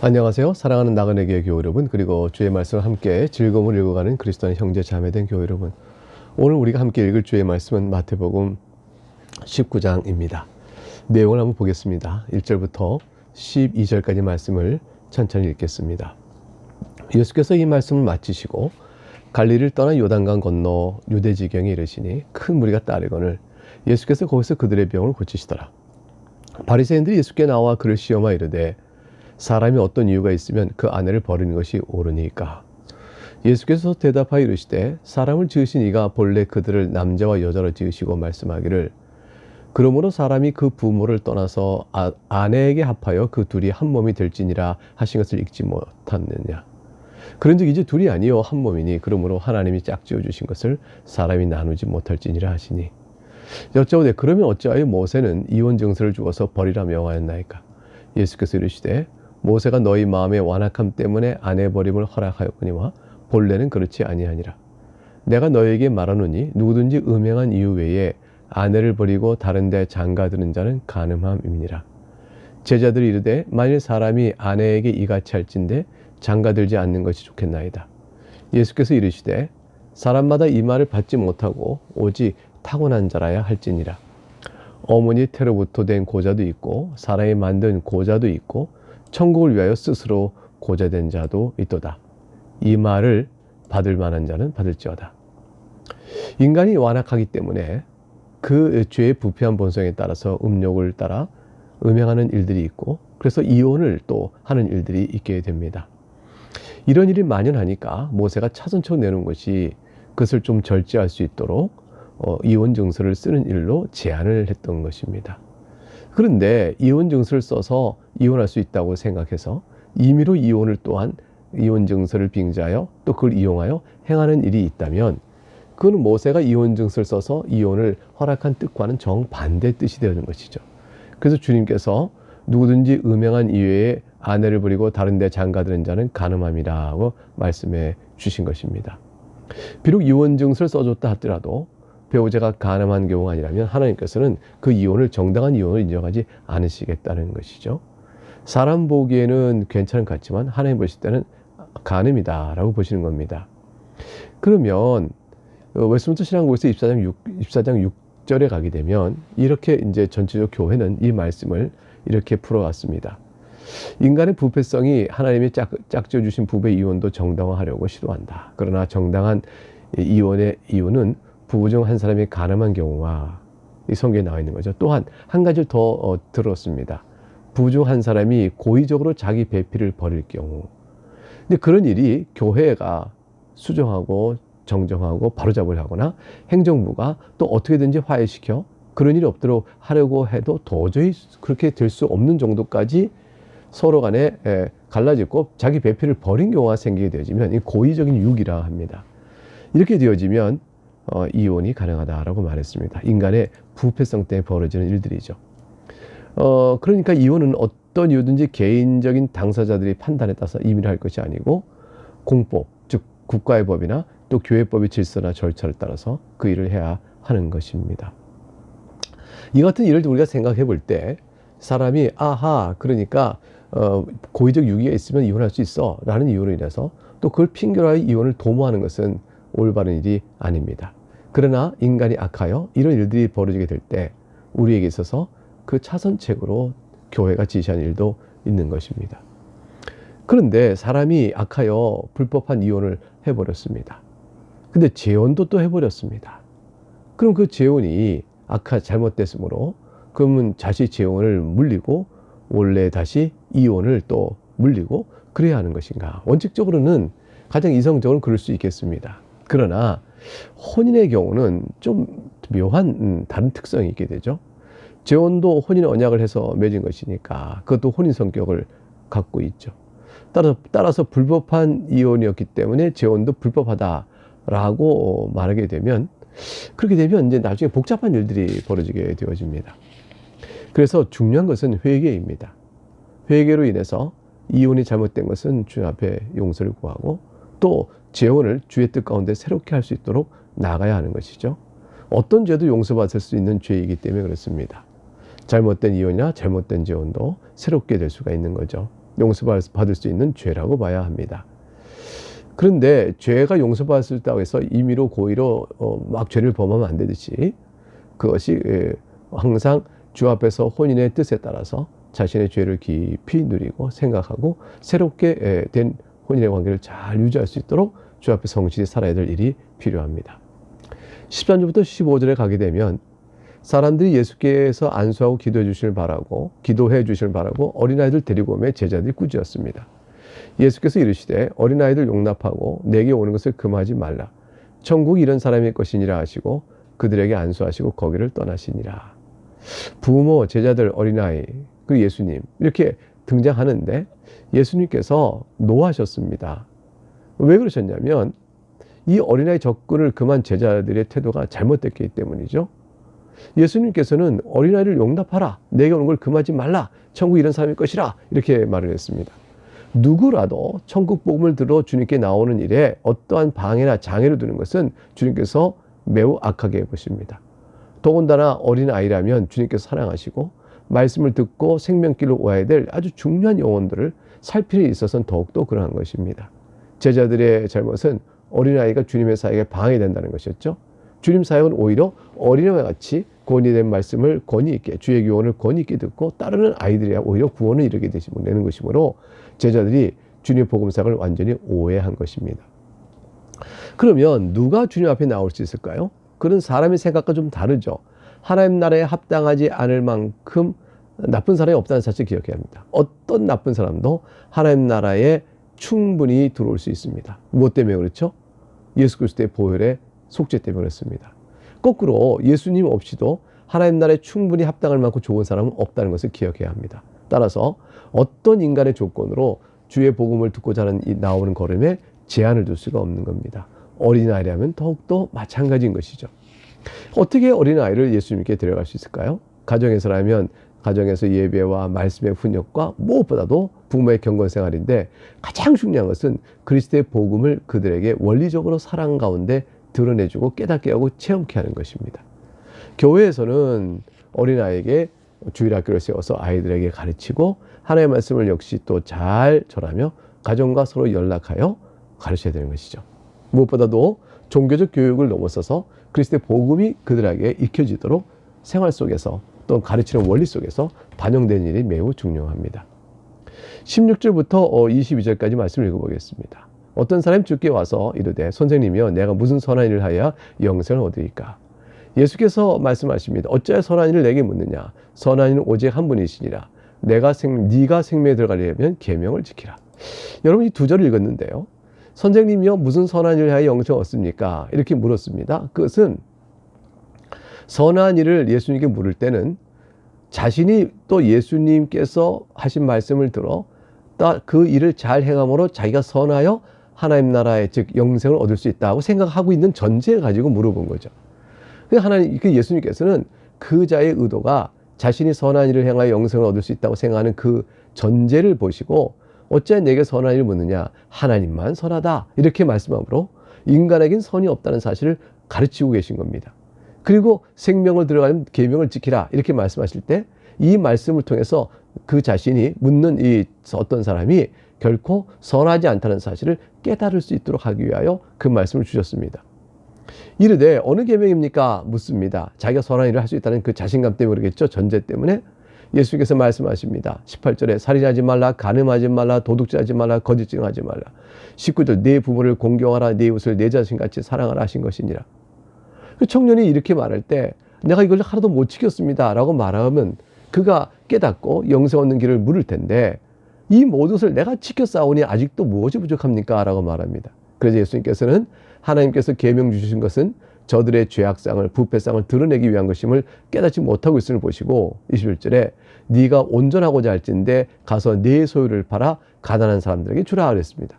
안녕하세요. 사랑하는 나그네 교회 교회 여러분, 그리고 주의 말씀을 함께 즐거움을 읽어가는 그리스도인 형제 자매된 교회 여러분, 오늘 우리가 함께 읽을 주의 말씀은 마태복음 19장입니다. 내용을 한번 보겠습니다. 1절부터 12절까지 말씀을 천천히 읽겠습니다. 예수께서 이 말씀을 마치시고 갈릴리를 떠나 요단강 건너 유대 지경에 이르시니 큰 무리가 따르거늘 예수께서 거기서 그들의 병을 고치시더라. 바리새인들이 예수께 나와 그를 시험하 이르되 사람이 어떤 이유가 있으면 그 아내를 버리는 것이 옳으니까. 예수께서 대답하여 이르시되 사람을 지으신 이가 본래 그들을 남자와 여자로 지으시고 말씀하기를 그러므로 사람이 그 부모를 떠나서 아내에게 합하여 그 둘이 한 몸이 될지니라 하신 것을 읽지 못하느냐. 그런즉 이제 둘이 아니요 한 몸이니 그러므로 하나님이 짝지어 주신 것을 사람이 나누지 못할지니라 하시니. 여짜오되 그러면 어찌하여 모세는 이혼 증서를 주어서 버리라 명하였나이까. 예수께서 이르시되 모세가 너희 마음의 완악함 때문에 아내 버림을 허락하였거니와 본래는 그렇지 아니하니라. 내가 너희에게 말하노니 누구든지 음행한 이유 외에 아내를 버리고 다른 데 장가드는 자는 간음함이니라. 제자들이 이르되 만일 사람이 아내에게 이같이 할진대 장가들지 않는 것이 좋겠나이다. 예수께서 이르시되 사람마다 이 말을 받지 못하고 오직 타고난 자라야 할지니라. 어머니 태로부터 된 고자도 있고 사람이 만든 고자도 있고 천국을 위하여 스스로 고자된 자도 있도다. 이 말을 받을 만한 자는 받을지어다. 인간이 완악하기 때문에 그 죄의 부패한 본성에 따라서 음욕을 따라 음행하는 일들이 있고 그래서 이혼을 또 하는 일들이 있게 됩니다. 이런 일이 만연하니까 모세가 차선책 내놓은 것이 그것을 좀 절제할 수 있도록 이혼 증서를 쓰는 일로 제안을 했던 것입니다. 그런데 이혼 증서를 써서 이혼할 수 있다고 생각해서 임의로 이혼을 또한 이혼 증서를 빙자하여 또 그걸 이용하여 행하는 일이 있다면 그건 모세가 이혼 증서를 써서 이혼을 허락한 뜻과는 정반대 뜻이 되는 것이죠. 그래서 주님께서 누구든지 음행한 이외에 아내를 버리고 다른 데 장가드는 자는 간음함이라고 말씀해 주신 것입니다. 비록 이혼 증서를 써줬다 하더라도 배우자가 간음한 경우가 아니라면 하나님께서는 그 이혼을 정당한 이혼을 인정하지 않으시겠다는 것이죠. 사람 보기에는 괜찮은 것 같지만 하나님 보실 때는 간음이다 라고 보시는 겁니다. 그러면 웨스트민스터 신앙국에서 24장 6절에 가게 되면 이렇게 이제 전체적 교회는 이 말씀을 이렇게 풀어왔습니다. 인간의 부패성이 하나님이 짝지어 주신 부배 이혼도 정당화하려고 시도한다. 그러나 정당한 이혼의 이유는 부부 중 한 사람이 간음한 경우와 이 성경에 나와 있는 거죠. 또한 한 가지를 더 들었습니다. 부부 중 한 사람이 고의적으로 자기 배필을 버릴 경우. 근데 그런 일이 교회가 수정하고 정정하고 바로잡으려 하거나 행정부가 또 어떻게든지 화해시켜 그런 일이 없도록 하려고 해도 도저히 그렇게 될 수 없는 정도까지 서로 간에 갈라지고 자기 배필을 버린 경우가 생기게 되어지면 이 고의적인 유기라 합니다. 이렇게 되어지면 이혼이 가능하다라고 말했습니다. 인간의 부패성 때문에 벌어지는 일들이죠. 그러니까 이혼은 어떤 이유든지 개인적인 당사자들의 판단에 따라서 임의로 할 것이 아니고 공법, 즉 국가의 법이나 또 교회법의 질서나 절차를 따라서 그 일을 해야 하는 것입니다. 이 같은 일을 우리가 생각해 볼 때 사람이 그러니까 고의적 유기가 있으면 이혼할 수 있어 라는 이유로 인해서 또 그걸 핑계로 하여 이혼을 도모하는 것은 올바른 일이 아닙니다. 그러나 인간이 악하여 이런 일들이 벌어지게 될 때 우리에게 있어서 그 차선책으로 교회가 지시한 일도 있는 것입니다. 그런데 사람이 악하여 불법한 이혼을 해버렸습니다. 근데 재혼도 또 해버렸습니다. 그럼 그 재혼이 잘못됐으므로 그러면 다시 재혼을 물리고 원래 다시 이혼을 또 물리고 그래야 하는 것인가? 원칙적으로는 가장 이성적으로는 그럴 수 있겠습니다. 그러나 혼인의 경우는 좀 묘한 다른 특성이 있게 되죠. 재혼도 혼인의 언약을 해서 맺은 것이니까 그것도 혼인 성격을 갖고 있죠. 따라서 불법한 이혼이었기 때문에 재혼도 불법하다라고 말하게 되면 그렇게 되면 이제 나중에 복잡한 일들이 벌어지게 되어집니다. 그래서 중요한 것은 회개입니다. 회개로 인해서 이혼이 잘못된 것은 주님 앞에 용서를 구하고 또 재혼을 주의 뜻 가운데 새롭게 할 수 있도록 나가야 하는 것이죠. 어떤 죄도 용서받을 수 있는 죄이기 때문에 그렇습니다. 잘못된 이혼이나 잘못된 재혼도 새롭게 될 수가 있는 거죠. 용서받을 수 있는 죄라고 봐야 합니다. 그런데 죄가 용서받을 수 있다고 해서 임의로 고의로 막 죄를 범하면 안 되듯이 그것이 항상 주 앞에서 혼인의 뜻에 따라서 자신의 죄를 깊이 누리고 생각하고 새롭게 된 혼인의 관계를 잘 유지할 수 있도록 주 앞에 성실히 살아야 될 일이 필요합니다. 13절부터 15절에 가게 되면 사람들이 예수께서 안수하고 기도해 주시길 바라고 어린아이들 데리고 오매 제자들이 꾸짖었습니다. 예수께서 이르시되 어린아이들 용납하고 내게 오는 것을 금하지 말라. 천국이 이런 사람의 것이니라 하시고 그들에게 안수하시고 거기를 떠나시니라. 부모, 제자들, 어린아이, 그리고 예수님 이렇게 등장하는데 예수님께서 노하셨습니다. 왜 그러셨냐면 이 어린아이 접근을 금한 제자들의 태도가 잘못됐기 때문이죠. 예수님께서는 어린아이를 용납하라. 내게 오는 걸 금하지 말라. 천국이 이런 사람의 것이라. 이렇게 말을 했습니다. 누구라도 천국 복음을 들어 주님께 나오는 일에 어떠한 방해나 장애를 두는 것은 주님께서 매우 악하게 보십니다. 더군다나 어린아이라면 주님께서 사랑하시고 말씀을 듣고 생명길로 와야 될 아주 중요한 영혼들을 살 필요에 있어서는 더욱더 그러한 것입니다. 제자들의 잘못은 어린아이가 주님의 사역에 방해된다는 것이었죠. 주님 사역은 오히려 어린아이와 같이 권위된 말씀을 권위 있게, 주의 교훈을 권위 있게 듣고 따르는 아이들이야 오히려 구원을 이루게 되는 것이므로 제자들이 주님의 복음 사역을 완전히 오해한 것입니다. 그러면 누가 주님 앞에 나올 수 있을까요? 그런 사람의 생각과 좀 다르죠. 하나님 나라에 합당하지 않을 만큼 나쁜 사람이 없다는 사실을 기억해야 합니다. 어떤 나쁜 사람도 하나님 나라에 충분히 들어올 수 있습니다. 무엇 때문에 그렇죠? 예수 그리스도의 보혈의 속죄 때문에 그렇습니다. 거꾸로 예수님 없이도 하나님 나라에 충분히 합당할 만큼 좋은 사람은 없다는 것을 기억해야 합니다. 따라서 어떤 인간의 조건으로 주의 복음을 듣고자 나오는 걸음에 제한을 둘 수가 없는 겁니다. 어린아이라면 더욱더 마찬가지인 것이죠. 어떻게 어린아이를 예수님께 데려갈 수 있을까요? 가정에서라면 가정에서 예배와 말씀의 훈육과 무엇보다도 부모의 경건생활인데 가장 중요한 것은 그리스도의 복음을 그들에게 원리적으로 사랑 가운데 드러내주고 깨닫게 하고 체험케 하는 것입니다. 교회에서는 어린아이에게 주일학교를 세워서 아이들에게 가르치고 하나님의 말씀을 역시 또 잘 전하며 가정과 서로 연락하여 가르쳐야 되는 것이죠. 무엇보다도 종교적 교육을 넘어서서 그리스도의 복음이 그들에게 익혀지도록 생활 속에서 또 가르치는 원리 속에서 반영되는 일이 매우 중요합니다. 16절부터 22절까지 말씀을 읽어보겠습니다. 어떤 사람이 주께 와서 이르되 선생님이여 내가 무슨 선한 일을 하여야 영생을 얻으리까? 예수께서 말씀하십니다. 어찌하여 선한 일을 내게 묻느냐? 선한 이는 오직 한 분이시니라. 네가 생명에 들어가려면 계명을 지키라. 여러분 이 두 절을 읽었는데요. 선생님이여 무슨 선한 일을 하여 영생을 얻습니까? 이렇게 물었습니다. 그것은 선한 일을 예수님께 물을 때는 자신이 또 예수님께서 하신 말씀을 들어 그 일을 잘 행함으로 자기가 선하여 하나님 나라의 즉 영생을 얻을 수 있다고 생각하고 있는 전제를 가지고 물어본 거죠. 예수님께서는 그 자의 의도가 자신이 선한 일을 행하여 영생을 얻을 수 있다고 생각하는 그 전제를 보시고 어찌하여 내게 선한 일을 묻느냐? 하나님만 선하다. 이렇게 말씀함으로 인간에겐 선이 없다는 사실을 가르치고 계신 겁니다. 그리고 생명을 들어가는 계명을 지키라. 이렇게 말씀하실 때 이 말씀을 통해서 그 자신이 묻는 이 어떤 사람이 결코 선하지 않다는 사실을 깨달을 수 있도록 하기 위하여 그 말씀을 주셨습니다. 이르되 어느 계명입니까? 묻습니다. 자기가 선한 일을 할 수 있다는 그 자신감 때문에 그러겠죠. 전제 때문에 예수께서 말씀하십니다. 18절에 살인하지 말라, 간음하지 말라, 도둑질하지 말라, 거짓 증언하지 말라. 19절 내 부모를 공경하라, 내 이웃을 내 자신같이 사랑하라 하신 것이니라. 그 청년이 이렇게 말할 때 내가 이걸 하나도 못 지켰습니다 라고 말하면 그가 깨닫고 영생 얻는 길을 물을 텐데 이 모든 것을 내가 지켰사오니 아직도 무엇이 부족합니까? 라고 말합니다. 그래서 예수님께서는 하나님께서 계명 주신 것은 저들의 죄악상을 부패상을 드러내기 위한 것임을 깨닫지 못하고 있음을 보시고 21절에 네가 온전하고자 할진대 가서 네 소유를 팔아 가난한 사람들에게 주라 그랬습니다.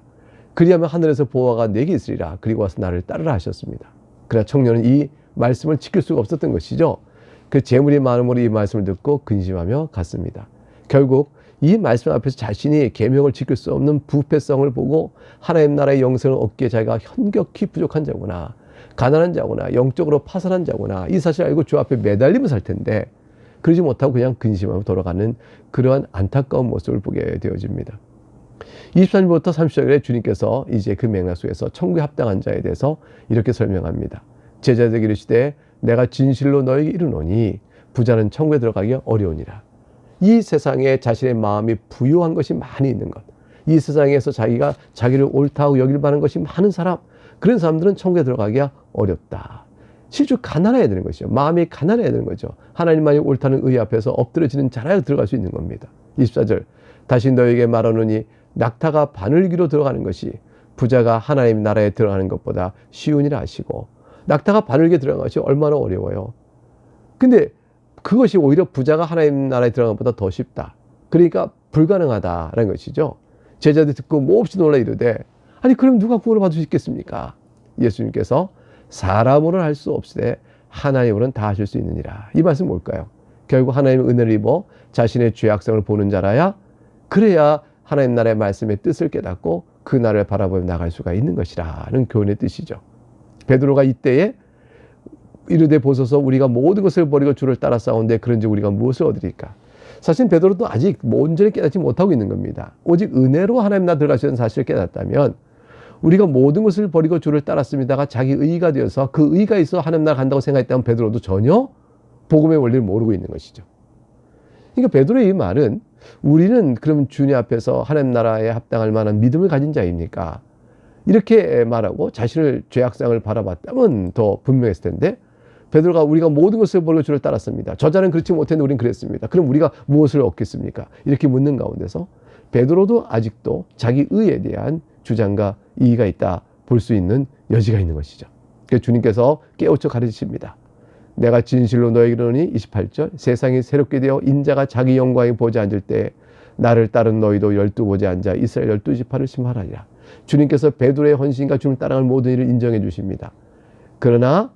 그리하면 하늘에서 보화가 네게 있으리라. 그리고 와서 나를 따르라 하셨습니다. 그러나 청년은 이 말씀을 지킬 수가 없었던 것이죠. 그 재물이 많음으로 이 말씀을 듣고 근심하며 갔습니다. 결국 이 말씀 앞에서 자신이 계명을 지킬 수 없는 부패성을 보고 하나님 나라의 영생을 얻기에 자기가 현격히 부족한 자구나, 가난한 자구나, 영적으로 파산한 자구나 이 사실을 알고 주 앞에 매달리며 살 텐데 그러지 못하고 그냥 근심하며 돌아가는 그러한 안타까운 모습을 보게 되어집니다. 23절부터 30절에 주님께서 이제 그 맥락 속에서 천국에 합당한 자에 대해서 이렇게 설명합니다. 제자들에게 이르시되 내가 진실로 너에게 이르노니 부자는 천국에 들어가기가 어려우니라. 이 세상에 자신의 마음이 부요한 것이 많이 있는 것, 이 세상에서 자기가 자기를 옳다고 여길 바라는 것이 많은 사람, 그런 사람들은 천국에 들어가기가 어렵다. 실제 가난해야 되는 것이죠. 마음이 가난해야 되는 거죠. 하나님만이 옳다는 의 앞에서 엎드려지는 자라야 들어갈 수 있는 겁니다. 24절 다시 너에게 말하노니 낙타가 바늘기로 들어가는 것이 부자가 하나님 나라에 들어가는 것보다 쉬우니라 하시고, 낙타가 바늘기에 들어가는 것이 얼마나 어려워요. 근데 그것이 오히려 부자가 하나님 나라에 들어가는 것보다 더 쉽다. 그러니까 불가능하다라는 것이죠. 제자들이 듣고 몹시 놀라 이르되 아니 그럼 누가 구원을 받을 수 있겠습니까? 예수님께서 사람으로는 할 수 없으되 하나님으로는 다 하실 수 있느니라. 이 말씀은 뭘까요? 결국 하나님의 은혜를 입어 자신의 죄악성을 보는 자라야, 그래야 하나님 나라의 말씀의 뜻을 깨닫고 그 나라를 바라보며 나갈 수가 있는 것이라는 교훈의 뜻이죠. 베드로가 이때에 이르되 보소서 우리가 모든 것을 버리고 주를 따라 싸운데 그런지 우리가 무엇을 얻으리까? 사실 베드로도 아직 온전히 깨닫지 못하고 있는 겁니다. 오직 은혜로 하나님 나라 들어가시는 사실을 깨닫다면, 우리가 모든 것을 버리고 주를 따랐습니다가 자기 의의가 되어서 그 의의가 있어 하나님 나라 간다고 생각했다면 베드로도 전혀 복음의 원리를 모르고 있는 것이죠. 그러니까 베드로의 이 말은 우리는 그럼 주님 앞에서 하나님 나라에 합당할 만한 믿음을 가진 자입니까? 이렇게 말하고 자신을 죄악상을 바라봤다면 더 분명했을 텐데, 베드로가 우리가 모든 것을 버리고 주를 따랐습니다. 저자는 그렇지 못했는데 우리는 그랬습니다. 그럼 우리가 무엇을 얻겠습니까? 이렇게 묻는 가운데서 베드로도 아직도 자기 의에 대한 주장과 이의가 있다 볼 수 있는 여지가 있는 것이죠. 그래서 주님께서 깨우쳐 가르치십니다. 내가 진실로 너에게 이르노니 28절 세상이 새롭게 되어 인자가 자기 영광에 보좌에 앉을 때 나를 따른 너희도 12보좌에 앉아 이스라엘 12지파를 심하라니라. 주님께서 베드로의 헌신과 주님을 따라갈 모든 일을 인정해 주십니다. 그러나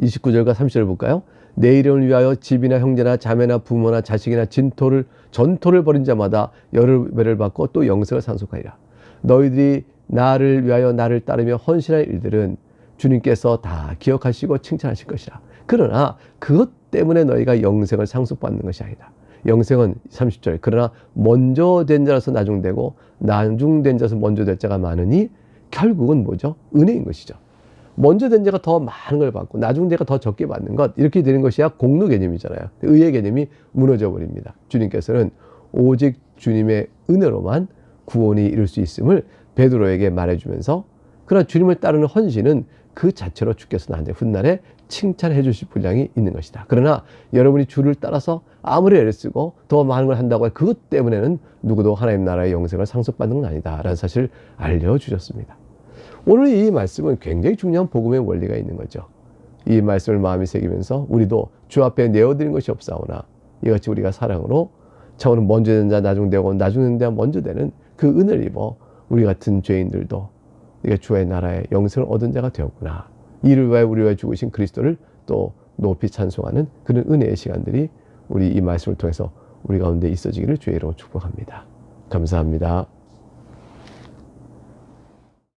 29절과 30절을 볼까요? 내 이름을 위하여 집이나 형제나 자매나 부모나 자식이나 전토를 벌인 자마다 여러 배를 받고 또 영생을 상속하리라. 너희들이 나를 위하여 나를 따르며 헌신할 일들은 주님께서 다 기억하시고 칭찬하실 것이라. 그러나 그것 때문에 너희가 영생을 상속받는 것이 아니다. 영생은 30절 그러나 먼저 된 자라서 나중되고 나중된 자라서 먼저 될 자가 많으니 결국은 뭐죠? 은혜인 것이죠. 먼저 된 자가 더 많은 걸 받고 나중된 자가 더 적게 받는 것, 이렇게 되는 것이야 공로 개념이잖아요. 의의 개념이 무너져 버립니다. 주님께서는 오직 주님의 은혜로만 구원이 이룰 수 있음을 베드로에게 말해주면서, 그러나 주님을 따르는 헌신은 그 자체로 주께서 나한테 훗날에 칭찬해 주실 분량이 있는 것이다. 그러나 여러분이 주를 따라서 아무리 애를 쓰고 더 많은 걸 한다고 해 그것 때문에는 누구도 하나님 나라의 영생을 상속받는 건 아니다 라는 사실을 알려주셨습니다. 오늘 이 말씀은 굉장히 중요한 복음의 원리가 있는 거죠. 이 말씀을 마음에 새기면서 우리도 주 앞에 내어드린 것이 없사오나 이같이 우리가 사랑으로 차오는 먼저 된 자 나중 되고 나중 된 자 먼저 되는 그 은혜를 입어 우리 같은 죄인들도 우리가 주의 나라의 영생을 얻은 자가 되었구나. 이를 위하여 우리를 위하여 죽으신 그리스도를 또 높이 찬송하는 그런 은혜의 시간들이 우리 이 말씀을 통해서 우리 가운데 있어지기를 주의 이름으로 축복합니다. 감사합니다.